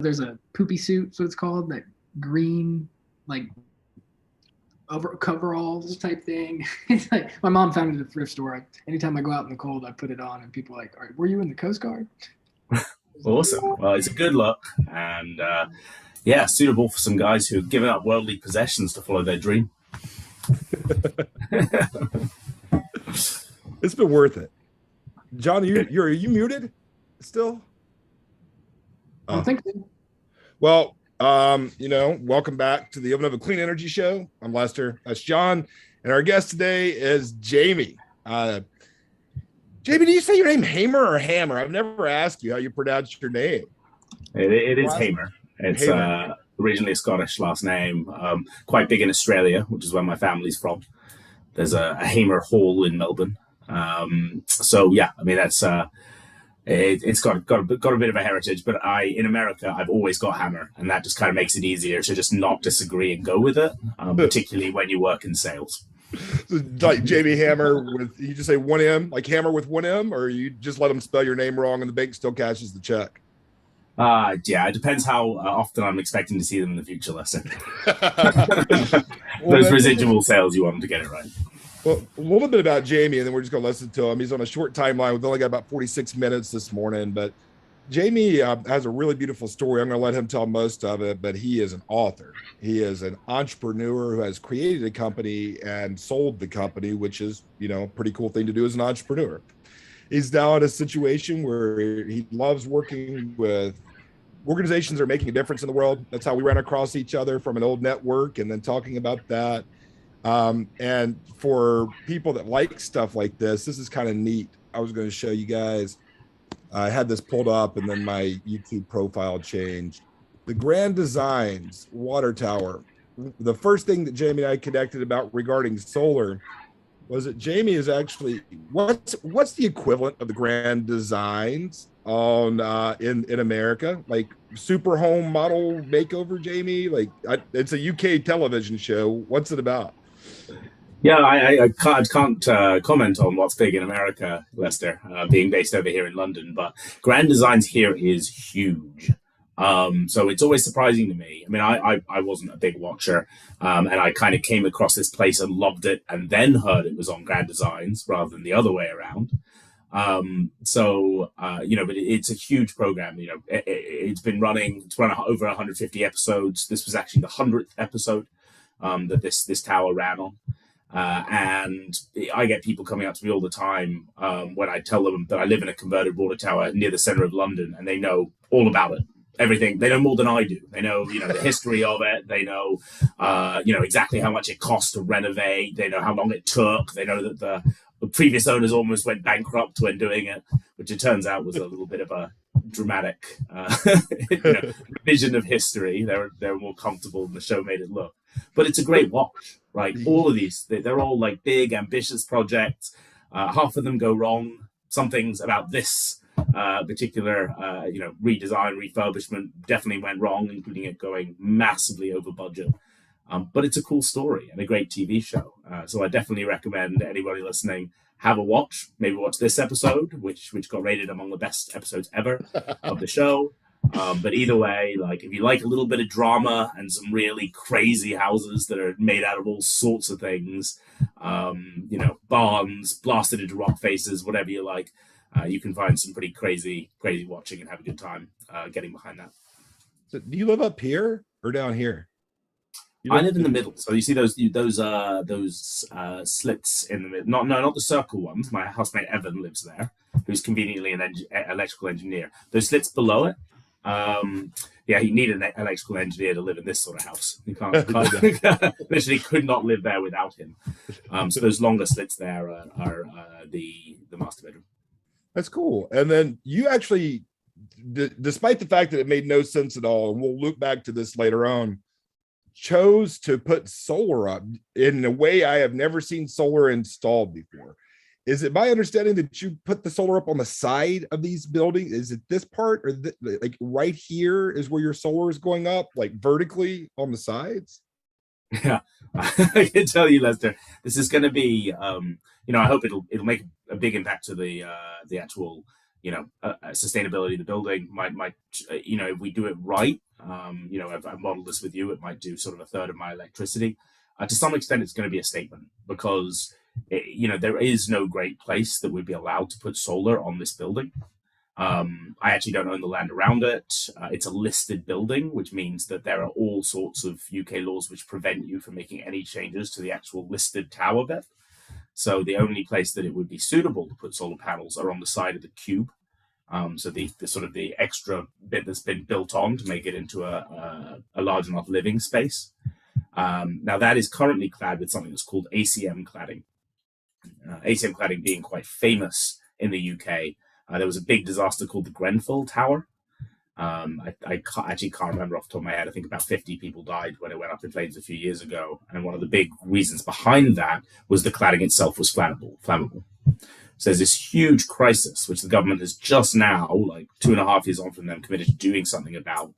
there's a poopy suit, so it's called, that green, like, over coveralls type thing. It's like, my mom found it at a thrift store. Anytime I go out in the cold, I put it on, and people are like, "All right, were you in the Coast Guard?" Awesome. Well, it's a good look, and suitable for some guys who've given up worldly possessions to follow their dream. It's been worth it. John, are you muted still? I don't think so. Well, welcome back to the Ovanova Clean Energy Show. I'm Lester. That's John. And our guest today is Jamie. Jamie, do you say your name Hamer or Hammer? I've never asked you how you pronounce your name. It is Hamer. It's originally a Scottish last name, quite big in Australia, which is where my family's from. There's a Hamer Hall in Melbourne. That's it's got a bit of a heritage, but in America, I've always got Hammer, and that just kind of makes it easier to just not disagree and go with it, particularly when you work in sales. So, like Jamie Hammer you just say one M, like Hammer with one M, or you just let them spell your name wrong and the bank still cashes the check? It depends how often I'm expecting to see them in the future, Lester. Well, those residual sales, you want them to get it right. Well, a little bit about Jamie, and then we're just going to listen to him. He's on a short timeline. We've only got about 46 minutes this morning, but Jamie has a really beautiful story. I'm going to let him tell most of it, but he is an author. He is an entrepreneur who has created a company and sold the company, which is, a pretty cool thing to do as an entrepreneur. He's now in a situation where he loves working with organizations that are making a difference in the world. That's how we ran across each other, from an old network, and then talking about that. And for people that like stuff like this is kind of neat. I was going to show you guys. I had this pulled up, and then my YouTube profile changed. The Grand Designs water tower. The first thing that Jamie and I connected about regarding solar was that Jamie is actually, what's the equivalent of the Grand Designs on in America? Like super home model makeover, Jamie? Like it's a UK television show. What's it about? Yeah, I can't comment on what's big in America, Lester, being based over here in London, but Grand Designs here is huge. So it's always surprising to me. I mean, I wasn't a big watcher, and I kind of came across this place and loved it, and then heard it was on Grand Designs rather than the other way around. But it's a huge program. It's run over 150 episodes. This was actually the 100th episode that this tower ran on. And I get people coming up to me all the time when I tell them that I live in a converted water tower near the center of London, and they know all about it. Everything. They know more than I do. They know, the history of it. They know, exactly how much it cost to renovate. They know how long it took. They know that the previous owners almost went bankrupt when doing it, which it turns out was a little bit of a dramatic revision of history. They were more comfortable than the show made it look. But it's a great watch, right? All of these, they're all like big, ambitious projects. Half of them go wrong. Some things about this particular, redesign, refurbishment definitely went wrong, including it going massively over budget. But it's a cool story and a great TV show. So I definitely recommend anybody listening have a watch. Maybe watch this episode, which got rated among the best episodes ever of the show. But either way, like if you like a little bit of drama and some really crazy houses that are made out of all sorts of things, barns blasted into rock faces, whatever you like, you can find some pretty crazy watching and have a good time getting behind that. So do you live up here or down here? I live in the middle. So you see those slits in the middle. Not the circle ones. My housemate Evan lives there, who's conveniently an electrical engineer. Those slits below it. You need an electrical engineer to live in this sort of house. You can't literally could not live there without him. So those longer slits there are the master bedroom. That's cool. And then you actually, despite the fact that it made no sense at all, and we'll look back to this later on, chose to put solar up in a way I have never seen solar installed before. Is it my understanding that you put the solar up on the side of these buildings? Is it this part, or like right here is where your solar is going up, like vertically on the sides? Yeah, I can tell you, Lester, this is going to be, I hope it'll make a big impact to the actual, sustainability of the building might if we do it right, I've modeled this with you, it might do sort of a third of my electricity. To some extent, it's going to be a statement because there is no great place that would be allowed to put solar on this building. I actually don't own the land around it. It's a listed building, which means that there are all sorts of UK laws which prevent you from making any changes to the actual listed tower bit. So the only place that it would be suitable to put solar panels are on the side of the cube. So the sort of the extra bit that's been built on to make it into a large enough living space. Now that is currently clad with something that's called ACM cladding. ACM cladding being quite famous in the UK. There was a big disaster called the Grenfell Tower. I actually can't remember off the top of my head. I think about 50 people died when it went up in flames a few years ago. And one of the big reasons behind that was the cladding itself was flammable. So there's this huge crisis, which the government has just now, like 2.5 years on from them, committed to doing something about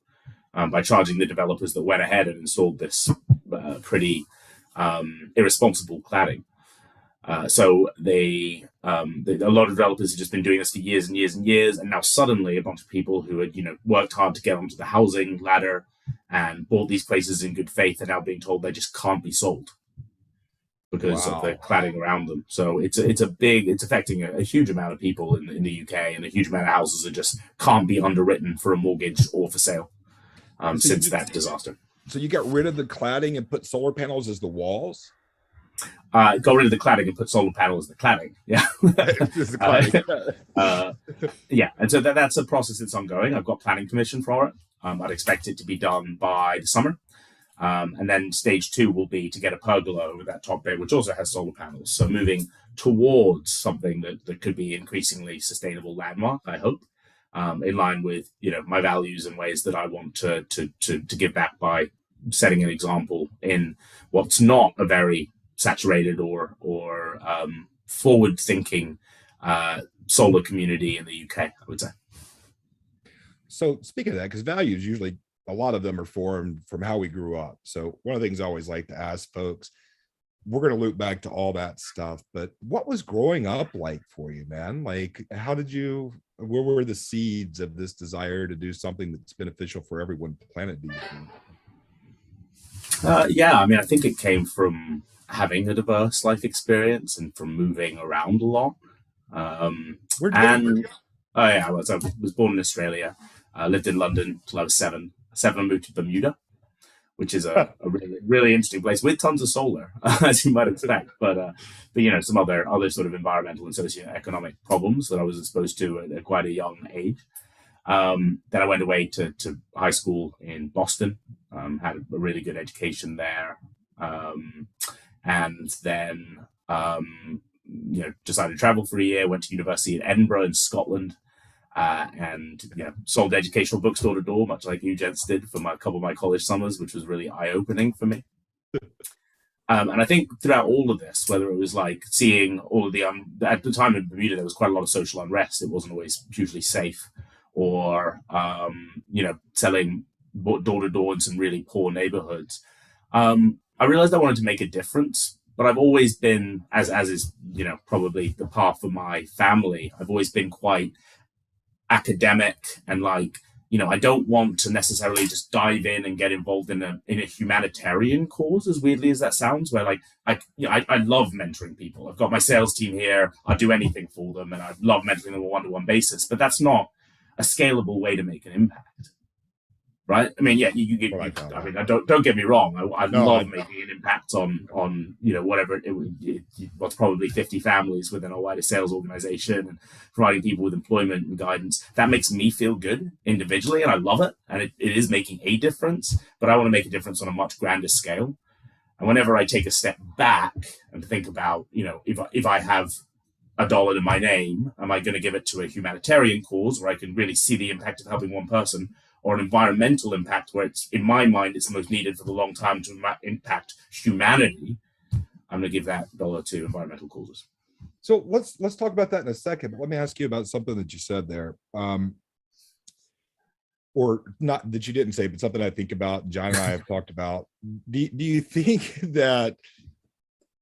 by charging the developers that went ahead and installed this pretty irresponsible cladding. So a lot of developers have just been doing this for years and years and years, and now suddenly a bunch of people who had worked hard to get onto the housing ladder and bought these places in good faith are now being told they just can't be sold because of the cladding around them. So it's affecting a huge amount of people in the UK, and a huge amount of houses that just can't be underwritten for a mortgage or for sale since that disaster. So you got rid of the cladding and put solar panels as the walls? Got rid of the cladding and put solar panels as the cladding. Yeah. The cladding. Yeah. And so that's a process that's ongoing. I've got planning permission for it. I'd expect it to be done by the summer. And then stage 2 will be to get a pergola over that top bit, which also has solar panels. So moving towards something that could be increasingly sustainable landmark, I hope, in line with my values and ways that I want to give back by setting an example in what's not a very saturated or forward-thinking solar community in the UK, I would say. So speaking of that, because values usually, a lot of them are formed from how we grew up. So one of the things I always like to ask folks, we're going to loop back to all that stuff, but what was growing up like for you, man? Like, where were the seeds of this desire to do something that's beneficial for everyone on the planet, do you think? Yeah, I mean, I think it came from having a diverse life experience and from moving around a lot. I was born in Australia. I lived in London till I was 7. I moved to Bermuda, which is a really, really interesting place with tons of solar, as you might expect. But some other sort of environmental and socioeconomic problems that I was exposed to at quite a young age. Then I went away to high school in Boston, had a really good education there, and then decided to travel for a year. Went to university in Edinburgh in Scotland, and sold educational books door to door, much like you gents did for a couple of my college summers, which was really eye-opening for me. And I think throughout all of this, whether it was like seeing all of the at the time in Bermuda, there was quite a lot of social unrest. It wasn't always hugely safe. Or, selling door to door in some really poor neighborhoods. I realized I wanted to make a difference, but I've always been, as is, probably the path for my family, I've always been quite academic and I don't want to necessarily just dive in and get involved in a humanitarian cause, as weirdly as that sounds, where I love mentoring people. I've got my sales team here. I'll do anything for them. And I love mentoring them on a one-to-one basis, but that's not a scalable way to make an impact, right? I mean, yeah, don't get me wrong. I love making an impact on whatever what's probably 50 families within a wider sales organization and providing people with employment and guidance. That makes me feel good individually, and I love it, and it is making a difference. But I want to make a difference on a much grander scale. And whenever I take a step back and think about, if I have $1 in my name, am I going to give it to a humanitarian cause where I can really see the impact of helping one person, or an environmental impact where it's, in my mind, it's the most needed for the long time to impact humanity? I'm going to give that $1 to environmental causes. So let's talk about that in a second. But let me ask you about something that you said there, or not that you didn't say, but something I think about. John and I have talked about. Do you think that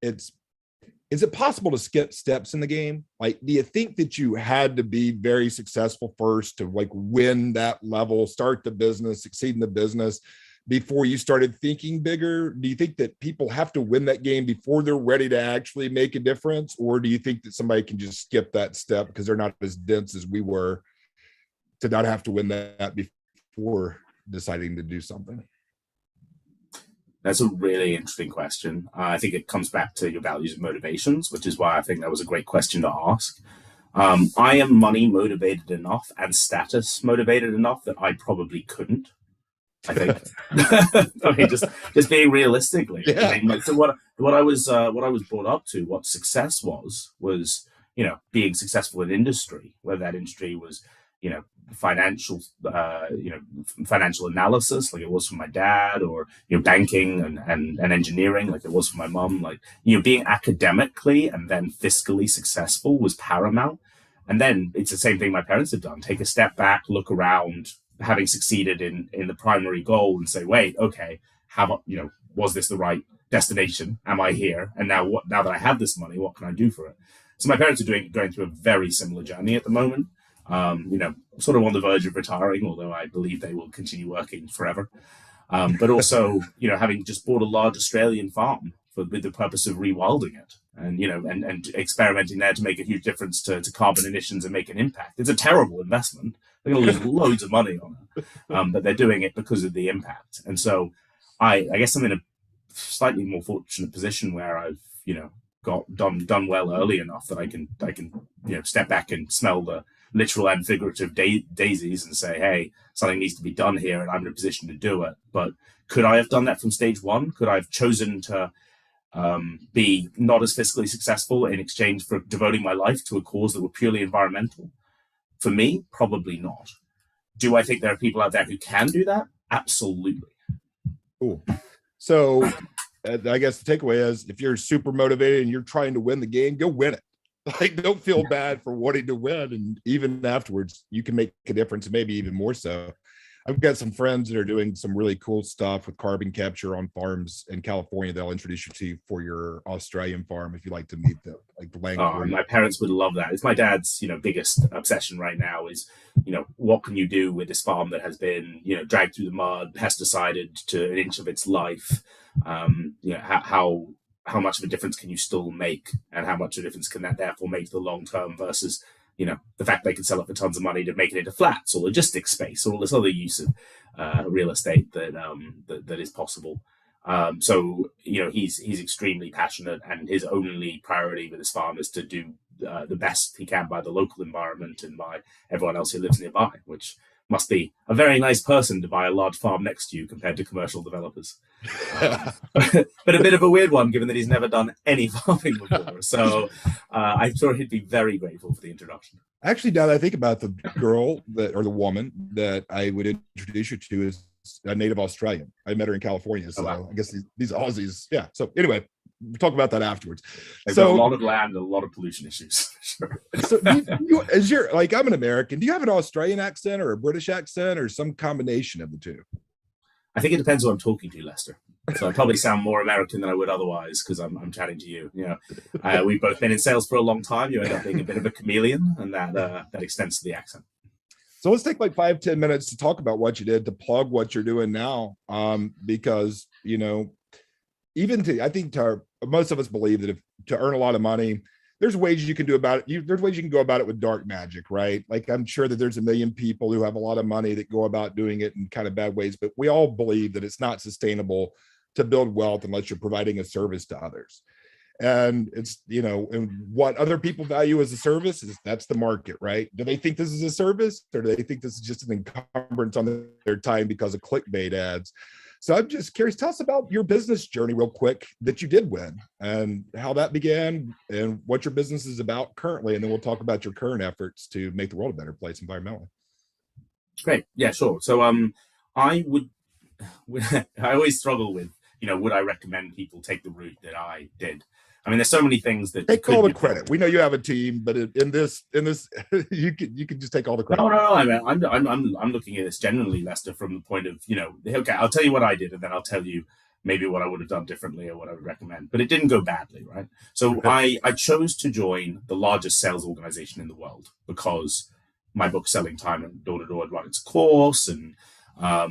it's is it possible to skip steps in the game? Like, do you think that you had to be very successful first to like win that level, start the business, succeed in the business before you started thinking bigger? Do you think that people have to win that game before they're ready to actually make a difference? Or do you think that somebody can just skip that step because they're not as dense as we were to not have to win that before deciding to do something? That's a really interesting question. I think it comes back to your values and motivations, which is why I think that was a great question to ask. I am money motivated enough and status motivated enough that I probably couldn't. I think. I mean, just being realistically. Yeah. I mean, like, so what I was brought up to, what success was being successful in industry, whether that industry was financial financial analysis, like it was for my dad, or banking and engineering, like it was for my mom. Like being academically and then fiscally successful was paramount. And then it's the same thing my parents have done: take a step back, look around, having succeeded in the primary goal, and say, wait, okay, how about was this the right destination? Am I here? And now that I have this money, what can I do for it? So my parents are going through a very similar journey at the moment. Sort of on the verge of retiring, although I believe they will continue working forever. But also, having just bought a large Australian farm with the purpose of rewilding it, and experimenting there to make a huge difference to carbon emissions and make an impact. It's a terrible investment. They're going to lose loads of money on it, but they're doing it because of the impact. And so, I guess I'm in a slightly more fortunate position where I've got done well early enough that I can step back and smell the literal and figurative daisies and say, hey, something needs to be done here, and I'm in a position to do it. But could I have done that from stage one? Could I have chosen to be not as fiscally successful in exchange for devoting my life to a cause that were purely environmental? For me, probably not. Do I think there are people out there who can do that? Absolutely. Cool. So I guess the takeaway is, if you're super motivated and you're trying to win the game, go win it. Like, don't feel bad for wanting to win. And even afterwards, you can make a difference, maybe even more so. I've got some friends that are doing some really cool stuff with carbon capture on farms in California. They'll introduce you to for your Australian farm if you like to meet them, like the land. Oh, my parents would love that. It's my dad's, biggest obsession right now is, what can you do with this farm that has been, dragged through the mud, pesticided to an inch of its life? How much of a difference can you still make, and how much of a difference can that therefore make to the long term versus, the fact they can sell it for tons of money to make it into flats or logistics space or all this other use of real estate that is possible. So he's extremely passionate, and his only priority with his farm is to do the best he can by the local environment and by everyone else who lives nearby, which must be a very nice person to buy a large farm next to you compared to commercial developers. But a bit of a weird one, given that he's never done any farming before. So I'm sure he'd be very grateful for the introduction. Actually, now that I think about the girl or the woman that I would introduce you to is a native Australian. I met her in California. So I guess these Aussies. Yeah. So anyway, we'll talk about that afterwards. They've got a lot of land and a lot of pollution issues. Sure. So as you're like, I'm an American, do you have an Australian accent or a British accent or some combination of the two? I think it depends who I'm talking to, Lester. So I probably sound more American than I would otherwise because I'm chatting to you. We've both been in sales for a long time. You end up being a bit of a chameleon, and that extends to the accent. So let's take like 5-10 minutes to talk about what you did, to plug what you're doing now, because I think most of us believe that to earn a lot of money, there's ways you can do about it. There's ways you can go about it with dark magic, right? Like, I'm sure that there's a million people who have a lot of money that go about doing it in kind of bad ways, but we all believe that it's not sustainable to build wealth unless you're providing a service to others. And it's, and what other people value as a service that's the market, right? Do they think this is a service, or do they think this is just an encumbrance on their time because of clickbait ads? So I'm just curious, tell us about your business journey real quick that you did win, and how that began and what your business is about currently. And then we'll talk about your current efforts to make the world a better place environmentally. Great. Yeah, sure. So I always struggle with, would I recommend people take the route that I did? I mean, there's so many things that take all the credit. We know you have a team, but in this, you can just take all the credit. No. I mean, I'm looking at this generally, Lester, from the point of, okay, I'll tell you what I did, and then I'll tell you maybe what I would have done differently or what I would recommend. But it didn't go badly, right? So I chose to join the largest sales organization in the world because my book Selling Time and Door to Door had run its course, and I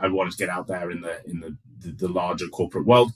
wanted to get out there in the larger corporate world.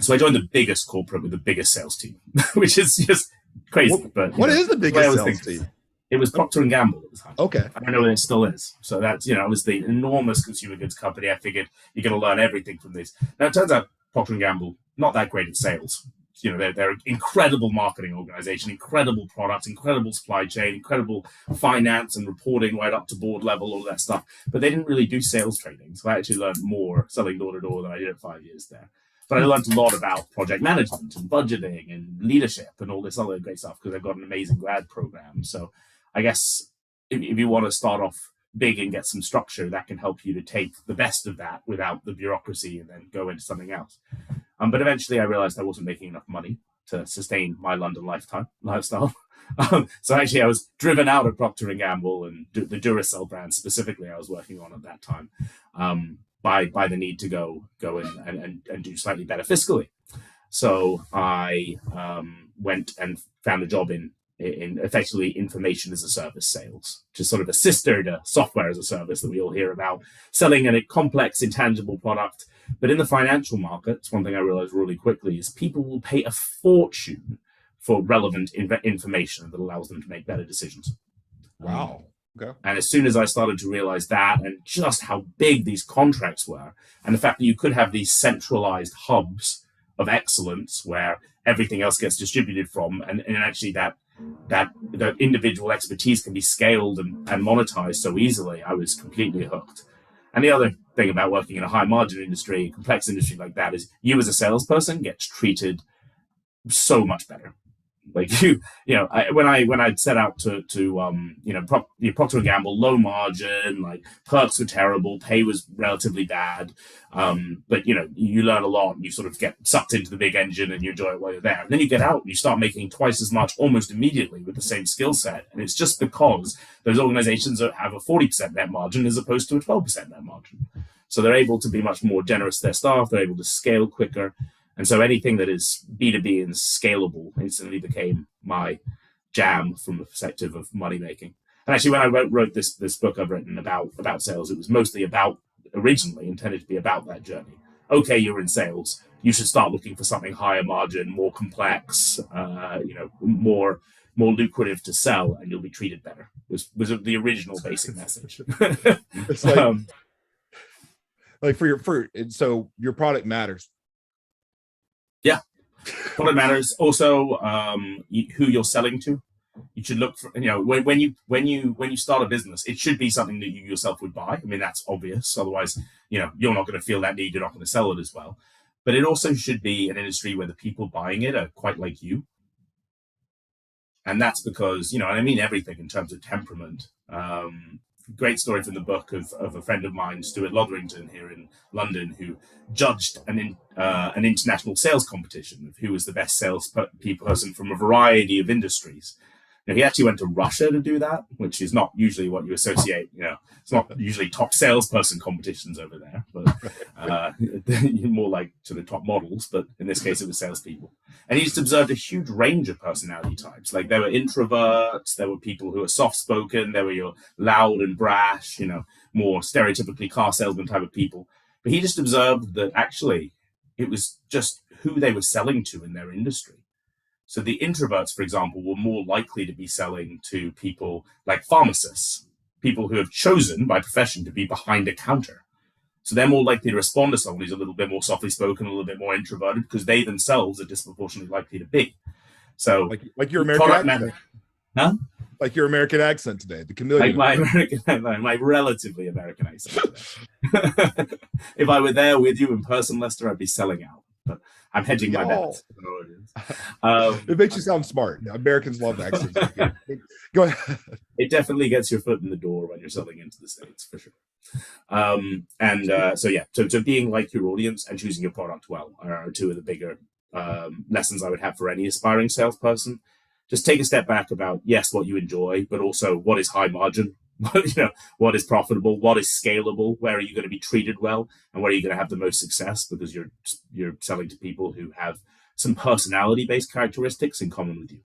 So I joined the biggest corporate with the biggest sales team, which is just crazy. What is the biggest sales team? It was Procter & Gamble at the time. Okay. I don't know whether it still is. So that's, it was the enormous consumer goods company. I figured you're going to learn everything from this. Now, it turns out Procter & Gamble, not that great at sales. They're an incredible marketing organization, incredible products, incredible supply chain, incredible finance and reporting right up to board level, all that stuff. But they didn't really do sales training. So I actually learned more selling door to door than I did at 5 years there. But I learned a lot about project management and budgeting and leadership and all this other great stuff because I've got an amazing grad program. So I guess if you want to start off big and get some structure, that can help you to take the best of that without the bureaucracy and then go into something else. But eventually I realized I wasn't making enough money to sustain my London lifestyle. So actually I was driven out of Procter & Gamble and the Duracell brand specifically I was working on at that time by the need to go and do slightly better fiscally. So I went and found a job in effectively information as a service sales, which is sort of a sister to software as a service that we all hear about, selling a complex, intangible product. But in the financial markets, one thing I realized really quickly is people will pay a fortune for relevant information that allows them to make better decisions. Wow. Okay. And as soon as I started to realize that and just how big these contracts were, and the fact that you could have these centralized hubs of excellence where everything else gets distributed from, and actually that individual expertise can be scaled and monetized so easily, I was completely hooked. And the other thing about working in a high margin industry, complex industry like that, is you as a salesperson gets treated so much better. Like when I set out to Procter & Gamble, low margin, like perks were terrible, pay was relatively bad, but you learn a lot and you sort of get sucked into the big engine and you enjoy it while you're there. And then you get out and you start making twice as much almost immediately with the same skill set, and it's just because those organizations have a 40% net margin as opposed to a 12% net margin. So they're able to be much more generous to their staff. They're able to scale quicker. And so anything that is B2B and scalable instantly became my jam from the perspective of money making. And actually, when I wrote this book I've written about sales, it was mostly originally intended to be about that journey. Okay, you're in sales. You should start looking for something higher margin, more complex, more lucrative to sell, and you'll be treated better. Was the original basic message. It's like so your product matters. Yeah, product matters. Also, who you're selling to. You should look for, when you start a business, it should be something that you yourself would buy. I mean, that's obvious. Otherwise, you're not going to feel that need. You're not going to sell it as well. But it also should be an industry where the people buying it are quite like you. And that's because, and I mean everything in terms of temperament. Great story from the book of a friend of mine, Stuart Lotherington, here in London, who judged an international sales competition of who was the best salesperson from a variety of industries. He actually went to Russia to do that, which is not usually what you associate. It's not usually top salesperson competitions over there, but more like to the top models. But in this case, it was salespeople. And he just observed a huge range of personality types. Like there were introverts, there were people who were soft-spoken, there were your loud and brash, more stereotypically car salesman type of people. But he just observed that actually it was just who they were selling to in their industry. So the introverts, for example, were more likely to be selling to people like pharmacists, people who have chosen by profession to be behind a counter. So they're more likely to respond to someone who's a little bit more softly spoken, a little bit more introverted, because they themselves are disproportionately likely to be. So like your American accent. Huh? Like your American accent today, the chameleon. Like my relatively American accent today. If I were there with you in person, Lester, I'd be selling out. But I'm hedging my bets. It makes you sound smart. Americans love accents. Go ahead. It definitely gets your foot in the door when you're selling into the States, for sure. So being like your audience and choosing your product well are two of the bigger lessons I would have for any aspiring salesperson. Just take a step back about, yes, what you enjoy, but also what is high margin, what is profitable, what is scalable, where are you going to be treated well, and where are you going to have the most success, because you're selling to people who have some personality-based characteristics in common with you.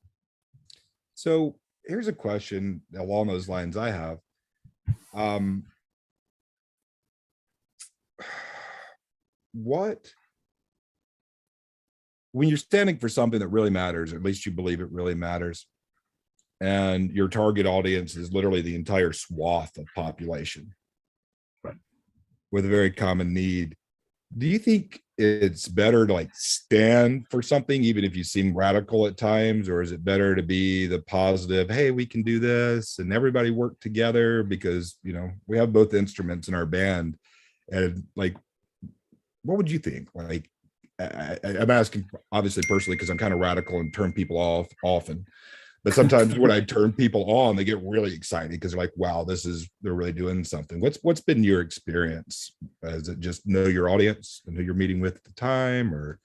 So here's a question along those lines I have. When you're standing for something that really matters, or at least you believe it really matters, and your target audience is literally the entire swath of population, right, with a very common need, do you think it's better to like stand for something, even if you seem radical at times, or is it better to be the positive, hey, we can do this and everybody work together, because, you know, we have both instruments in our band? And like, what would you think? Like, I'm asking obviously personally because I'm kind of radical and turn people off often, but sometimes when I turn people on, they get really excited because they're like, wow, they're really doing something. What's been your experience? Is it just know your audience and who you're meeting with at the time, or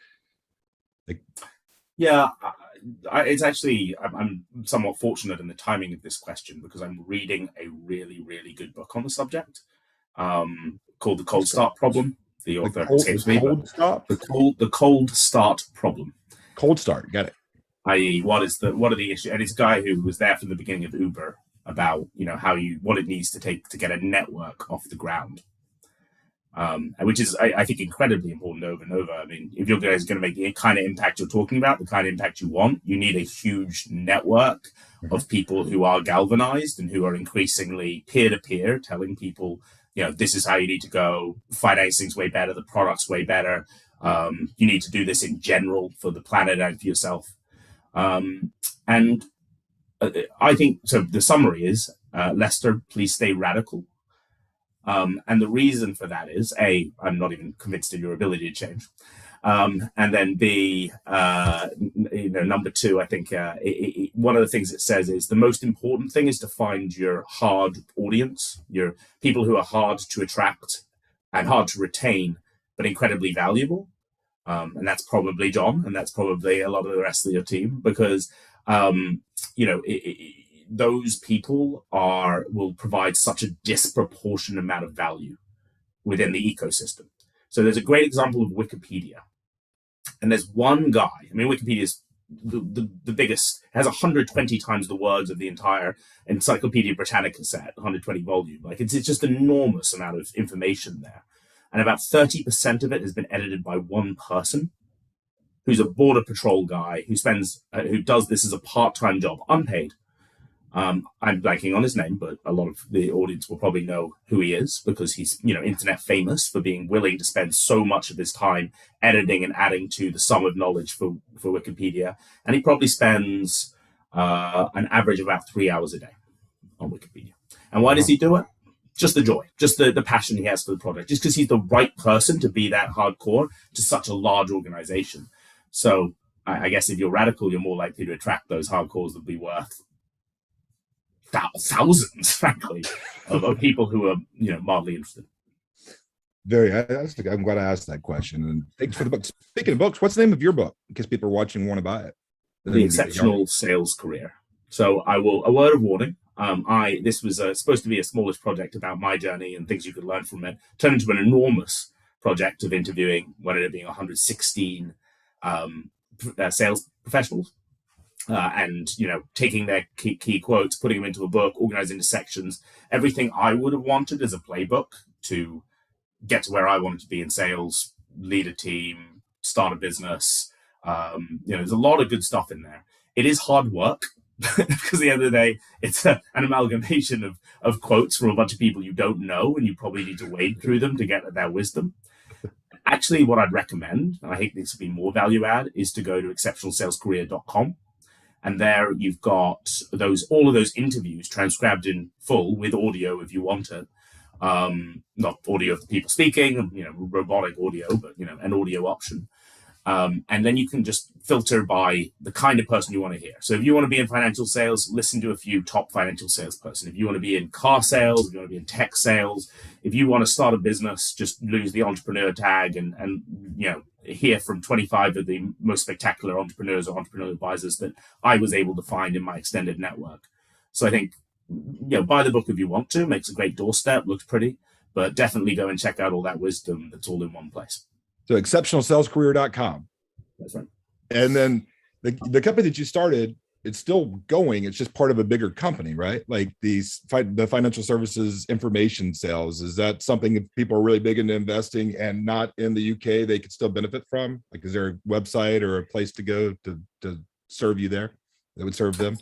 like? Yeah, it's actually, I'm somewhat fortunate in the timing of this question, because I'm reading a really, really good book on the subject, called The Cold Start Problem. The author escapes me. The Cold Start Problem. Cold start, got it. I.e., what are the issues? And it's a guy who was there from the beginning of Uber, about, you know, what it needs to take to get a network off the ground, which is, I think, incredibly important over and over. I mean, if your guys going to make the kind of impact you're talking about, the kind of impact you want, you need a huge network of people who are galvanized and who are increasingly peer-to-peer, telling people, you know, this is how you need to go. Financing's way better. The product's way better. You need to do this in general for the planet and for yourself. And I think, so the summary is, Lester, please stay radical. And the reason for that is, A, I'm not even convinced of your ability to change. And then B, number two, I think one of the things it says is the most important thing is to find your hard audience, your people who are hard to attract and hard to retain, but incredibly valuable. And that's probably John, and that's probably a lot of the rest of your team, because, those people will provide such a disproportionate amount of value within the ecosystem. So there's a great example of Wikipedia. And there's one guy, I mean, Wikipedia is the biggest, has 120 times the words of the entire Encyclopedia Britannica set, 120 volume. Like, it's just an enormous amount of information there. And about 30% of it has been edited by one person, who's a border patrol guy who does this as a part-time job, unpaid. I'm blanking on his name, but a lot of the audience will probably know who he is, because he's, internet famous for being willing to spend so much of his time editing and adding to the sum of knowledge for Wikipedia. And he probably spends an average of about 3 hours a day on Wikipedia. And why does he do it? Just the joy, just the passion he has for the product, just because he's the right person to be that hardcore to such a large organization. So I guess if you're radical, you're more likely to attract those hardcores that be worth thousands, frankly, of people who are, mildly interested. I'm glad I asked that question. And thanks for the book. Speaking of books, what's the name of your book, in case people are watching and want to buy it? The Exceptional Sales Career. So a word of warning. This was supposed to be a smallish project about my journey and things you could learn from it. Turned into an enormous project of interviewing, what ended up being 116 sales professionals. And taking their key quotes, putting them into a book, organized into sections, everything I would have wanted as a playbook to get to where I wanted to be in sales, lead a team, start a business. There's a lot of good stuff in there. It is hard work because at the end of the day, it's an amalgamation of quotes from a bunch of people you don't know, and you probably need to wade through them to get at their wisdom. Actually, what I'd recommend, and I think this would be more value add, is to go to exceptionalsalescareer.com. And there you've got all of those interviews transcribed in full with audio if you want it. Not audio of the people speaking, robotic audio, but, an audio option. And then you can just filter by the kind of person you want to hear. So if you want to be in financial sales, listen to a few top financial salesperson. If you want to be in car sales, if you want to be in tech sales, if you want to start a business, just lose the entrepreneur tag and hear from 25 of the most spectacular entrepreneurs or entrepreneurial advisors that I was able to find in my extended network. So I think buy the book if you want to. Makes a great doorstep, looks pretty, but definitely go and check out all that wisdom that's all in one place. So exceptionalsalescareer.com. That's right. And then the company that you started, it's still going. It's just part of a bigger company, right? Like the financial services information sales. Is that something that people are really big into investing and not in the UK, they could still benefit from? Like, is there a website or a place to go to serve you there that would serve them?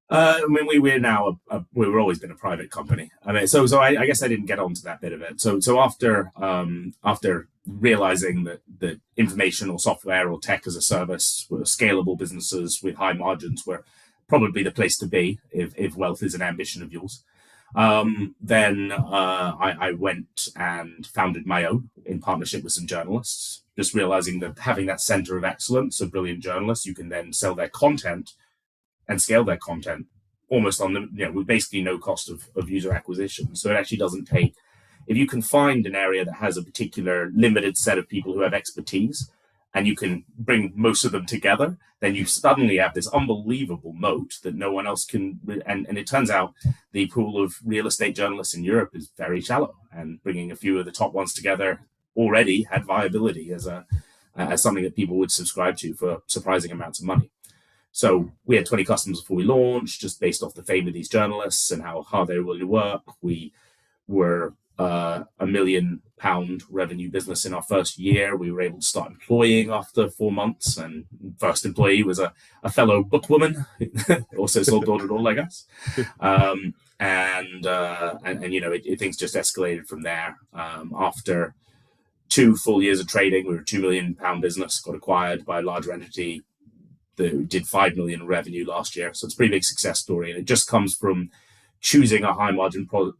I mean, we've always been a private company. I mean, so I guess I didn't get onto that bit of it. So after realizing that information or software or tech as a service were scalable businesses with high margins were probably the place to be if wealth is an ambition of yours, then I went and founded my own in partnership with some journalists. Just realizing that having that center of excellence of brilliant journalists, you can then sell their content and scale their content almost on the, with basically no cost of user acquisition. So it actually doesn't take, if you can find an area that has a particular limited set of people who have expertise and you can bring most of them together, then you suddenly have this unbelievable moat that no one else can. And it turns out the pool of real estate journalists in Europe is very shallow, and bringing a few of the top ones together already had viability as something that people would subscribe to for surprising amounts of money. So we had 20 customers before we launched, just based off the fame of these journalists and how hard they really work. We were a £1 million revenue business in our first year. We were able to start employing after 4 months, and first employee was a fellow bookwoman, also sold door-to-door like us. Things just escalated from there. After 2 full years of trading, we were a £2 million business, got acquired by a larger entity that did 5 million in revenue last year. So it's a pretty big success story. And it just comes from choosing a high margin product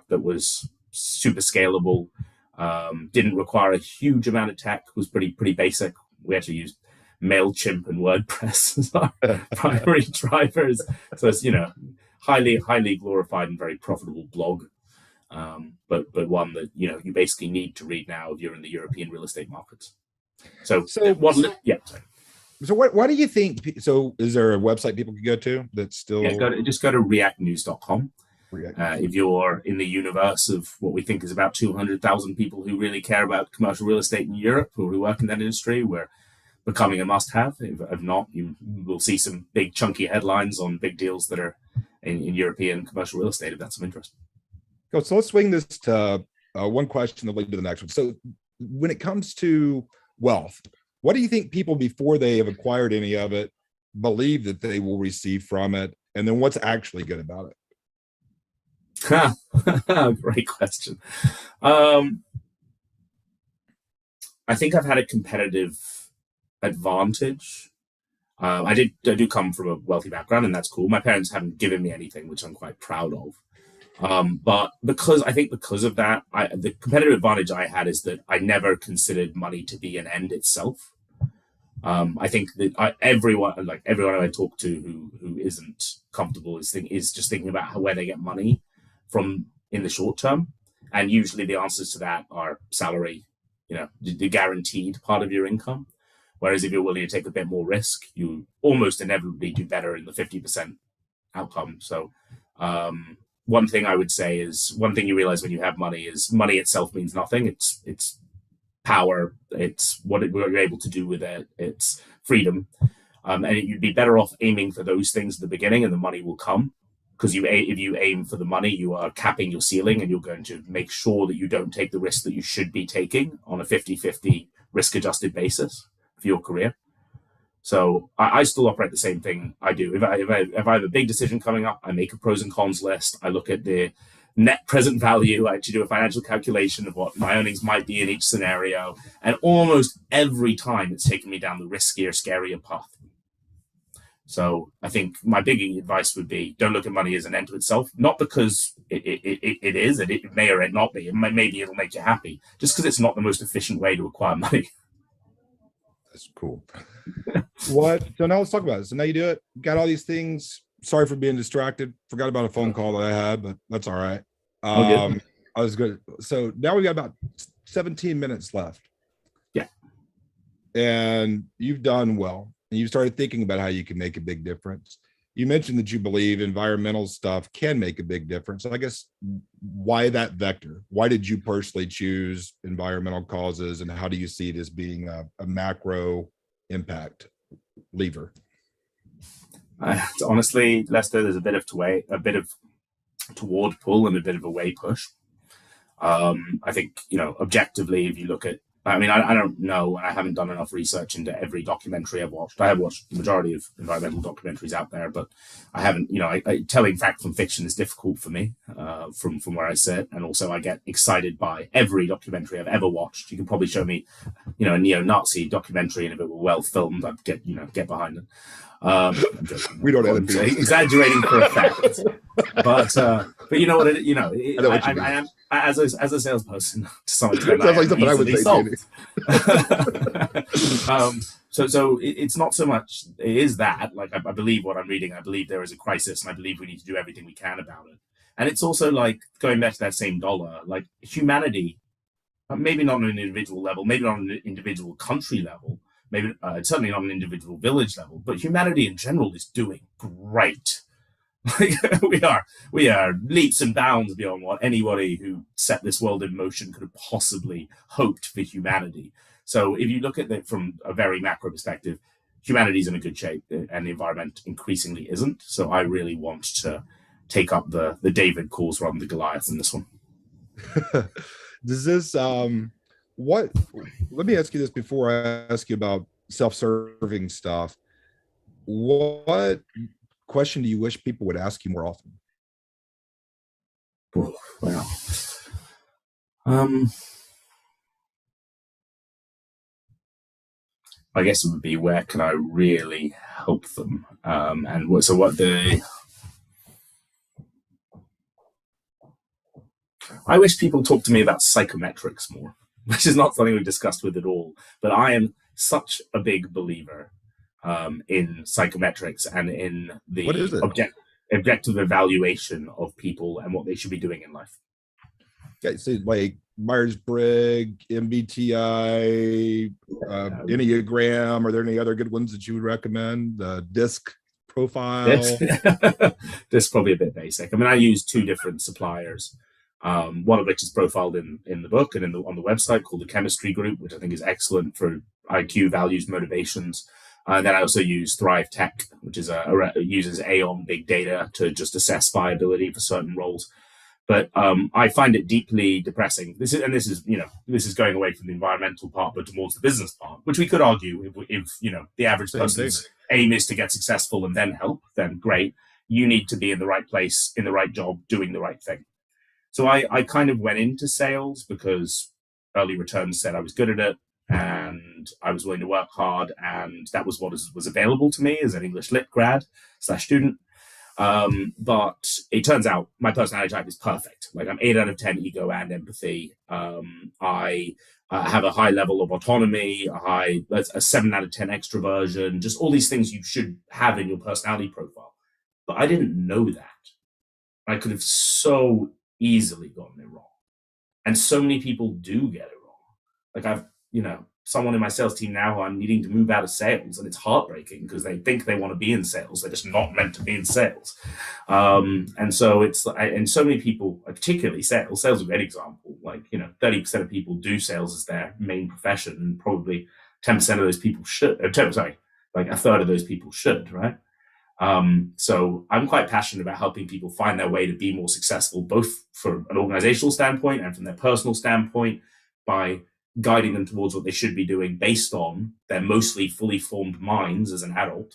that was super scalable, didn't require a huge amount of tech, was pretty basic. We actually used MailChimp and WordPress as our primary drivers. So it's, highly glorified and very profitable blog. But one that, you basically need to read now if you're in the European real estate markets. So why do you think, so is there a website people can go to that's still? Yeah, just go to reactnews.com. If you're in the universe of what we think is about 200,000 people who really care about commercial real estate in Europe, or who work in that industry, we're becoming a must-have. If not, you will see some big chunky headlines on big deals that are in European commercial real estate, if that's of interest. Cool. So let's swing this to one question that lead to the next one. So when it comes to wealth, what do you think people, before they have acquired any of it, believe that they will receive from it? And then what's actually good about it? Great question. I think I've had a competitive advantage. I do come from a wealthy background, and that's cool. My parents haven't given me anything, which I'm quite proud of. But because of that, the competitive advantage I had is that I never considered money to be an end itself. I think that everyone I talk to who isn't comfortable is just thinking about where they get money from in the short term, and usually the answers to that are salary, the guaranteed part of your income. Whereas if you're willing to take a bit more risk, you almost inevitably do better in the 50% outcome. So. One thing I would say is, one thing you realize when you have money is money itself means nothing. It's power. It's what you're able to do with it. It's freedom. And you'd be better off aiming for those things at the beginning, and the money will come. Because if you aim for the money, you are capping your ceiling, and you're going to make sure that you don't take the risk that you should be taking on a 50-50 risk-adjusted basis for your career. So I still operate the same thing I do. If I have a big decision coming up, I make a pros and cons list. I look at the net present value. I actually do a financial calculation of what my earnings might be in each scenario. And almost every time it's taken me down the riskier, scarier path. So I think my big advice would be, don't look at money as an end to itself. Not because it is, and it may or may not be. Maybe it'll make you happy. Just because it's not the most efficient way to acquire money. That's cool. So now let's talk about it. So now you do it, got all these things. Sorry for being distracted. Forgot about a phone call that I had, but that's all right. I was good. So now we got about 17 minutes left. Yeah. And you've done well. And you've started thinking about how you can make a big difference. You mentioned that you believe environmental stuff can make a big difference. I guess why that vector? Why did you personally choose environmental causes, and how do you see it as being a macro impact lever? Honestly, Lester, there's a bit of toward pull and a bit of away push. I think, objectively, if you look at, I don't know, and I haven't done enough research into every documentary I've watched. I have watched the majority of environmental documentaries out there, but I haven't, telling fact from fiction is difficult for me from where I sit. And also I get excited by every documentary I've ever watched. You can probably show me, a neo-Nazi documentary, and if it were well filmed, I'd get behind it. We don't edit exaggerating for effect, but you know what? I am as a salesperson to some extent. Sounds like something I would say. So it's not so much. It is that, like, I believe what I'm reading. I believe there is a crisis, and I believe we need to do everything we can about it. And it's also like going back to that same dollar, like humanity, maybe not on an individual level, maybe not on an individual country level. Maybe certainly not an individual village level, but humanity in general is doing great. Like we are leaps and bounds beyond what anybody who set this world in motion could have possibly hoped for humanity. So if you look at it from a very macro perspective, humanity's in a good shape, and the environment increasingly isn't. So I really want to take up the David cause rather than the Goliath in this one. Does this let me ask you this before I ask you about self-serving stuff. What question do you wish people would ask you more often? Well, I guess it would be, where can I really help them? I wish people talk to me about psychometrics more, which is not something we discussed with at all. But I am such a big believer in psychometrics and in the objective evaluation of people and what they should be doing in life. Okay, so like Myers-Briggs, MBTI, Enneagram. Are there any other good ones that you would recommend? DISC profile? DISC probably a bit basic. I use two different suppliers. One of which is profiled in the book and on the website, called the Chemistry Group, which I think is excellent for IQ, values, motivations. Then I also use Thrive Tech, which is uses Aon big data to just assess viability for certain roles. But I find it deeply depressing. This is going away from the environmental part, but towards the business part, which we could argue if the average person's aim is to get successful and then help, then great. You need to be in the right place, in the right job, doing the right thing. So I kind of went into sales because early returns said I was good at it, and I was willing to work hard, and that was what was available to me as an English Lit grad / student. But it turns out my personality type is perfect. Like, I'm 8 out of 10 ego and empathy. I have a high level of autonomy, a 7 out of 10 extroversion, just all these things you should have in your personality profile. But I didn't know that. I could have so easily gotten it wrong. And so many people do get it wrong. Like, I've, someone in my sales team now who I'm needing to move out of sales, and it's heartbreaking because they think they want to be in sales. They're just not meant to be in sales. And so and so many people, salience is a great example. Like, 30% of people do sales as their main profession, and probably 10% of those people should, like a third of those people should, right? So I'm quite passionate about helping people find their way to be more successful, both from an organizational standpoint and from their personal standpoint, by guiding them towards what they should be doing based on their mostly fully formed minds as an adult.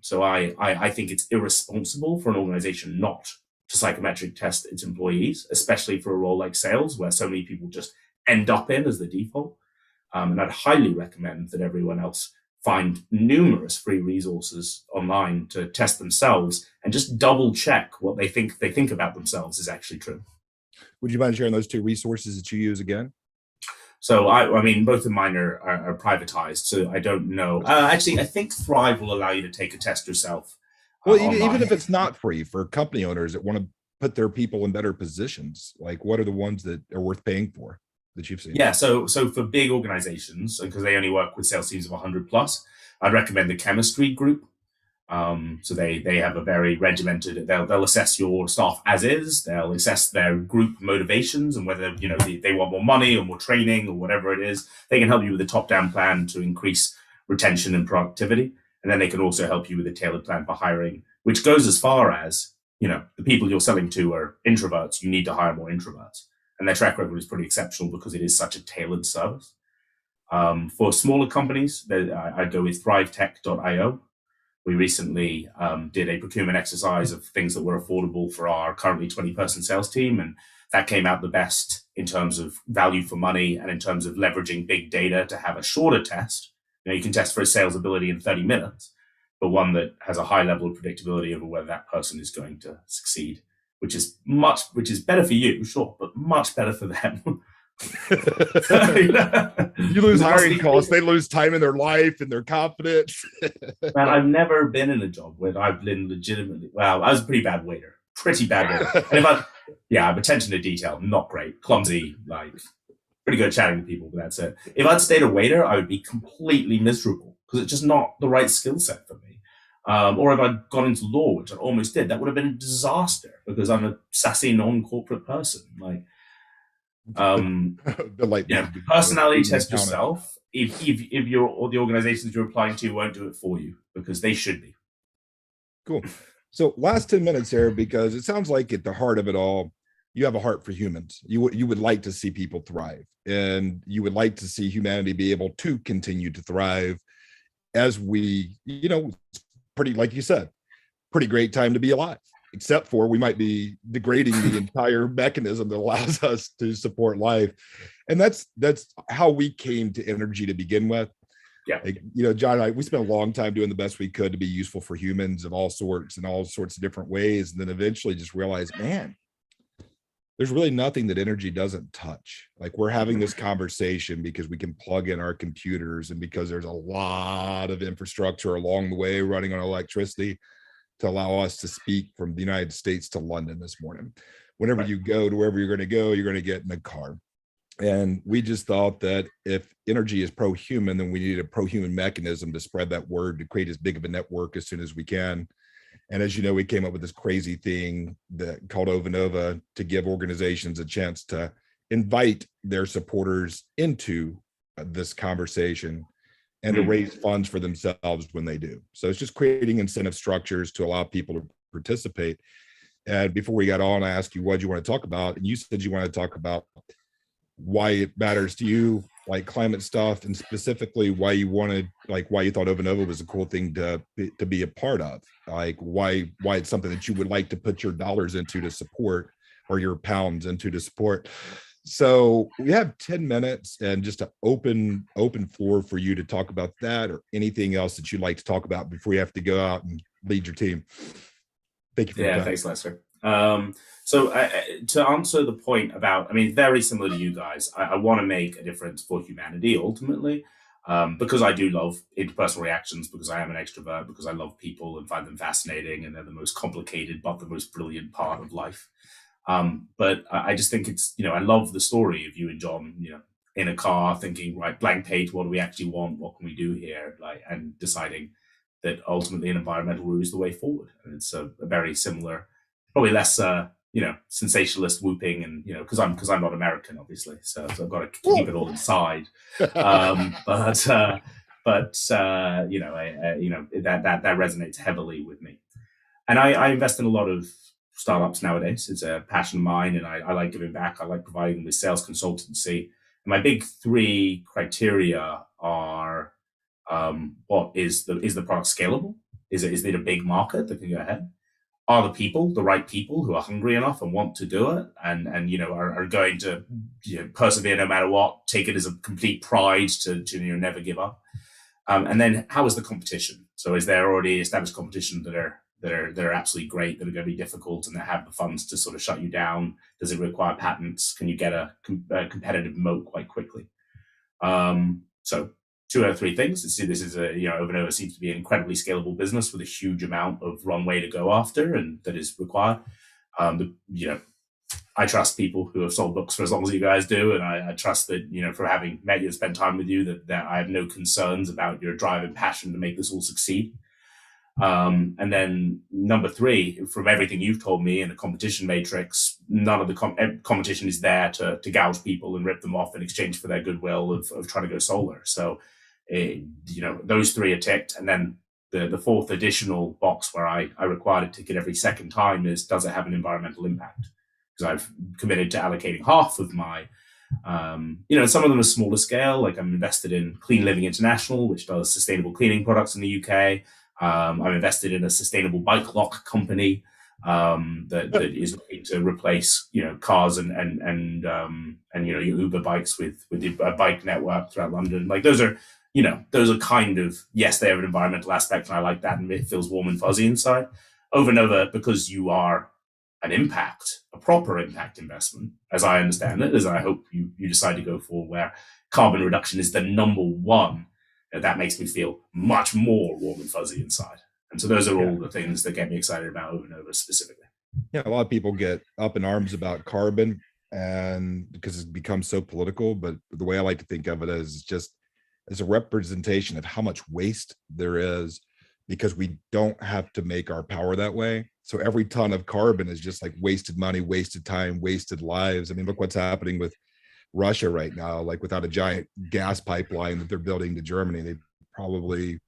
So I think it's irresponsible for an organization not to psychometric test its employees, especially for a role like sales, where so many people just end up in as the default. And I'd highly recommend that everyone else find numerous free resources online to test themselves and just double check what they think about themselves is actually true. Would you mind sharing those two resources that you use again? So I mean, both of mine are privatized, so I don't know. Actually, I think Thrive will allow you to take a test yourself. Well, even if it's not free, for company owners that want to put their people in better positions, like, what are the ones that are worth paying for that you've seen? Yeah, so for big organizations, because they only work with sales teams of 100 plus, I'd recommend the Chemistry Group. So they have a very regimented. They'll assess your staff as is. They'll assess their group motivations and whether they want more money or more training or whatever it is. They can help you with a top-down plan to increase retention and productivity, and then they can also help you with a tailored plan for hiring, which goes as far as the people you're selling to are introverts. You need to hire more introverts, and their track record is pretty exceptional because it is such a tailored service. For smaller companies, I go with thrivetech.io. We recently did a procurement exercise of things that were affordable for our currently 20-person sales team, and that came out the best in terms of value for money and in terms of leveraging big data to have a shorter test. You can test for a sales ability in 30 minutes, but one that has a high level of predictability over whether that person is going to succeed, which is better for you, sure, but much better for them. You lose hiring costs, they lose time in their life and their confidence. Man, I've never been in a job where I've been legitimately, I was a pretty bad waiter. And if attention to detail, not great, clumsy, pretty good chatting to people, but that's it. If I'd stayed a waiter, I would be completely miserable because it's just not the right skill set for me. Or if I'd gone into law, which I almost did, that would have been a disaster because I'm a sassy non-corporate person. Personality test yourself. If the organizations you're applying to won't do it for you because they should be. Cool. So last 10 minutes here, because it sounds like at the heart of it all, you have a heart for humans. You would like to see people thrive, and you would like to see humanity be able to continue to thrive as we, pretty, like you said, pretty great time to be alive. Except for we might be degrading the entire mechanism that allows us to support life. And that's how we came to energy to begin with. Yeah. John and I, we spent a long time doing the best we could to be useful for humans of all sorts in all sorts of different ways. And then eventually just realized, man, there's really nothing that energy doesn't touch. We're having this conversation because we can plug in our computers and because there's a lot of infrastructure along the way running on electricity to allow us to speak from the United States to London this morning. Whenever you go to wherever you're going to go, you're going to get in a car. And we just thought that if energy is pro-human, then we need a pro-human mechanism to spread that word, to create as big of a network as soon as we can. And as you know, we came up with this crazy thing called Ovanova to give organizations a chance to invite their supporters into this conversation and to raise funds for themselves when they do. So it's just creating incentive structures to allow people to participate. And before we got on, I asked you what you want to talk about, and you said you want to talk about why it matters to you, like climate stuff, and specifically why you thought Ovanova was a cool thing to be a part of, why it's something that you would like to put your dollars into to support, or your pounds into to support. So we have 10 minutes and just an open floor for you to talk about that or anything else that you'd like to talk about before you have to go out and lead your team. Thank you for your time. Thanks, Lester. So to answer the point about, very similar to you guys, I want to make a difference for humanity ultimately, because I do love interpersonal reactions, because I am an extrovert, because I love people and find them fascinating, and they're the most complicated but the most brilliant part of life. But I just think it's, I love the story of you and John, in a car thinking, right, blank page, what do we actually want? What can we do here? And deciding that ultimately an environmental route is the way forward. And it's a very similar, probably less, sensationalist whooping and, because I'm not American, obviously. So I've got to keep it all inside. That resonates heavily with me. And I invest in a lot of startups nowadays. It's a passion of mine, and I like giving back. I like providing them with sales consultancy. And my big three criteria are, what is the product scalable? Is it a big market that can go ahead? Are the people the right people who are hungry enough and want to do it and are going to persevere no matter what, take it as a complete pride to never give up? And then how is the competition? So is there already established competition that are absolutely great, that are going to be difficult, and that have the funds to sort of shut you down? Does it require patents? Can you get a competitive moat quite quickly? So 2 out of 3 things. This is Ovanova seems to be an incredibly scalable business with a huge amount of runway to go after, and that is required. I trust people who have sold books for as long as you guys do, and I trust that from having met you and spent time with you, that I have no concerns about your drive and passion to make this all succeed. And then number three, from everything you've told me in the competition matrix, none of the competition is there to gouge people and rip them off in exchange for their goodwill of trying to go solar. So, those three are ticked. And then the fourth additional box where I required a ticket every second time is, does it have an environmental impact? Because I've committed to allocating half of my, some of them are smaller scale. Like I'm invested in Clean Living International, which does sustainable cleaning products in the UK. I'm invested in a sustainable bike lock company that is looking to replace, cars and your Uber bikes with the bike network throughout London. Like those are kind of, yes, they have an environmental aspect, and I like that, and it feels warm and fuzzy inside. Ovanova, because you are a proper impact investment, as I understand it, as I hope you decide to go for, where carbon reduction is the number one. That makes me feel much more warm and fuzzy inside. And so those are all the things that get me excited about Ovanova specifically. Yeah, a lot of people get up in arms about carbon, and because it's become so political, but the way I like to think of it is just as a representation of how much waste there is, because we don't have to make our power that way. So every ton of carbon is just like wasted money, wasted time, wasted lives. I mean, look what's happening with Russia right now. Like without a giant gas pipeline that they're building to Germany, they probably,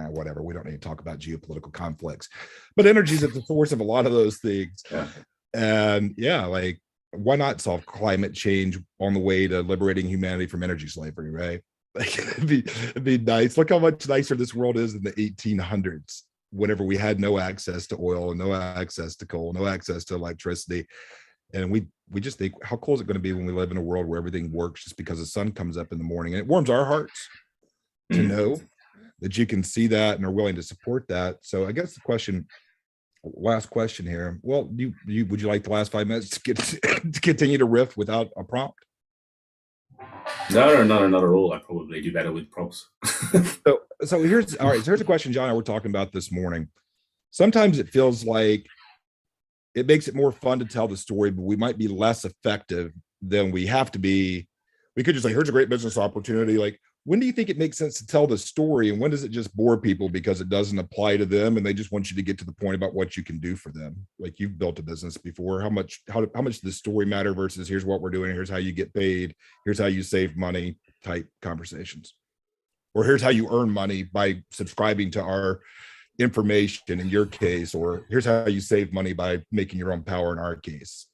whatever. We don't need to talk about geopolitical conflicts, but energy is at the source of a lot of those things. Yeah. And like, why not solve climate change on the way to liberating humanity from energy slavery, right? Like it'd be nice. Look how much nicer this world is in the 1800s, whenever we had no access to oil and no access to coal, no access to electricity. And we just think, how cool is it going to be when we live in a world where everything works just because the sun comes up in the morning? And it warms our hearts to know that you can see that and are willing to support that. So I guess the last question here. Well, would you like the last 5 minutes to continue to riff without a prompt? No, not at all. I probably do better with prompts. So here's a question John and I were talking about this morning. Sometimes it feels like it makes it more fun to tell the story, but we might be less effective than we have to be. We could just like, here's a great business opportunity. Like, when do you think it makes sense to tell the story, and when does it just bore people because it doesn't apply to them and they just want you to get to the point about what you can do for them? Like, you've built a business before. How much does the story matter versus here's what we're doing, here's how you get paid, here's how you save money type conversations? Or here's how you earn money by subscribing to our information in your case, or here's how you save money by making your own power in our case,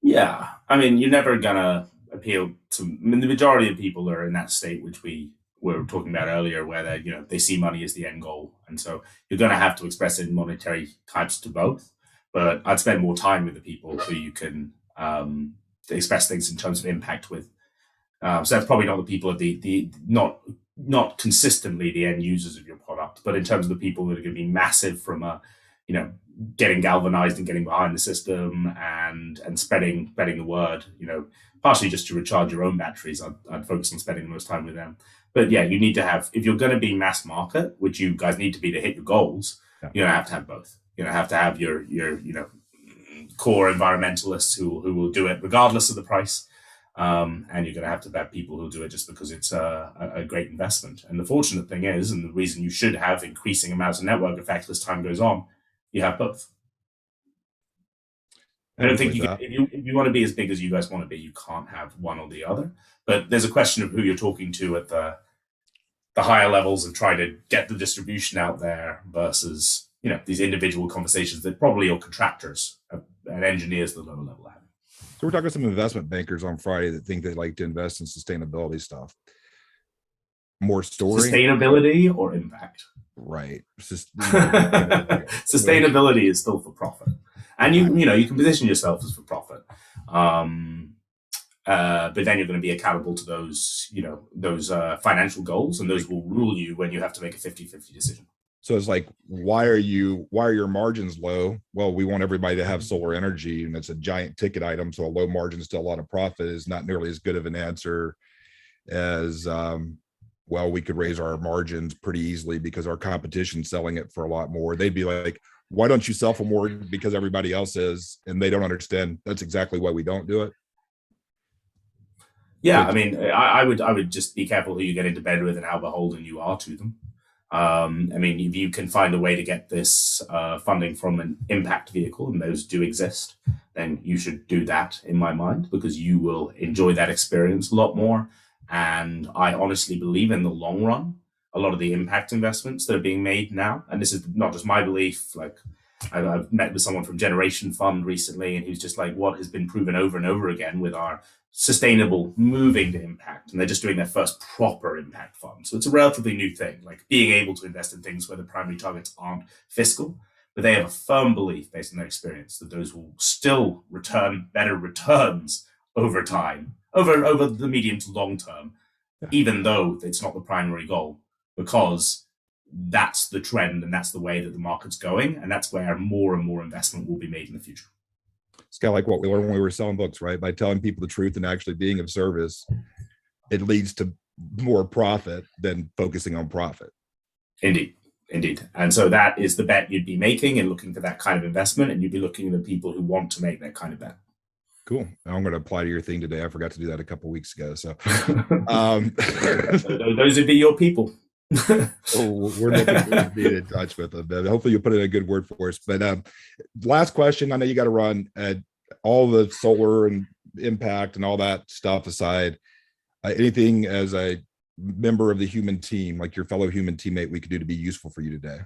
Yeah, I mean, you're never gonna appeal to, the majority of people are in that state which we were talking about earlier, where they see money as the end goal, and so you're going to have to express it in monetary types to both. But I'd spend more time with the people who you can express things in terms of impact with. So that's probably not the people of the not consistently the end users of your product, but in terms of the people that are going to be massive from getting galvanized and getting behind the system and spreading the word, partially just to recharge your own batteries. I'd focus on spending the most time with them. But yeah, you need to have, if you're going to be mass market, which you guys need to be to hit your goals, you have to have both. Have to have your core environmentalists who will do it regardless of the price. And you're going to have people who do it just because it's a great investment. And the fortunate thing is, and the reason you should have increasing amounts of network effect as time goes on, you have both. I don't think if you want to be as big as you guys want to be, you can't have one or the other. But there's a question of who you're talking to at the higher levels and trying to get the distribution out there versus these individual conversations that probably your contractors and engineers at the lower level have. So we're talking to some investment bankers on Friday that think they like to invest in sustainability stuff. More story. Sustainability or impact? Right. Sustainability is still for profit. And you can position yourself as for profit. But then you're going to be accountable to those financial goals, and those will rule you when you have to make a 50-50 decision. So it's like, why are your margins low? Well, we want everybody to have solar energy, and it's a giant ticket item. So a low margin, still a lot of profit is not nearly as good of an answer as, well, we could raise our margins pretty easily because our competition's selling it for a lot more. They'd be like, why don't you sell for more? Because everybody else is, and they don't understand that's exactly why we don't do it. Yeah, I mean, I would just be careful who you get into bed with and how beholden you are to them. I mean, if you can find a way to get this funding from an impact vehicle, and those do exist, then you should do that, in my mind, because you will enjoy that experience a lot more. And I honestly believe in the long run, a lot of the impact investments that are being made now, and this is not just my belief, like I've met with someone from Generation Fund recently, and he was just like, what has been proven over and over again with our sustainable moving to impact, and they're just doing their first proper impact fund. So it's a relatively new thing, like being able to invest in things where the primary targets aren't fiscal, but they have a firm belief based on their experience that those will still return better returns over time, over the medium to long term, even though it's not the primary goal, because that's the trend and that's the way that the market's going, and that's where more and more investment will be made in the future. It's kind of like what we learned when we were selling books, right? By telling people the truth and actually being of service, it leads to more profit than focusing on profit. Indeed. And so that is the bet you'd be making and looking for that kind of investment, and you'd be looking at the people who want to make that kind of bet. Cool. I'm going to apply to your thing today. I forgot to do that a couple of weeks ago. So those would be your people. We're looking to be in touch with them. Hopefully you'll put in a good word for us. But last question, I know you got to run. All the solar and impact and all that stuff aside, anything as a member of the human team, like your fellow human teammate, we could do to be useful for you today?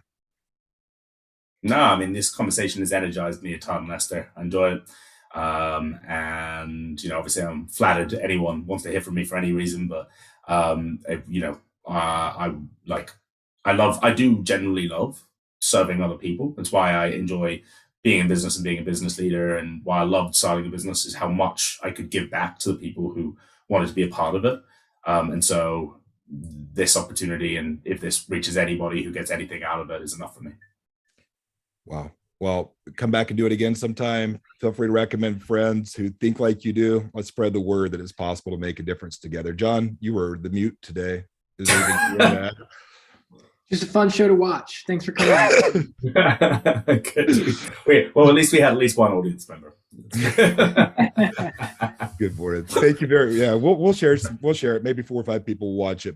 No, I mean, this conversation has energized me a ton, Lester. I enjoy it. And, obviously I'm flattered anyone wants to hear from me for any reason, but, I do generally love serving other people. That's why I enjoy being in business and being a business leader. And why I loved starting a business is how much I could give back to the people who wanted to be a part of it. And so this opportunity, and if this reaches anybody who gets anything out of it, is enough for me. Wow. Well, come back and do it again sometime. Feel free to recommend friends who think like you do. Let's spread the word that it's possible to make a difference together. John, you were the mute today. Is there anything you want to add? Just a fun show to watch. Thanks for coming. Well, at least we had at least one audience member. Good morning. Thank you very. Yeah, we'll share it. Maybe 4 or 5 people will watch it.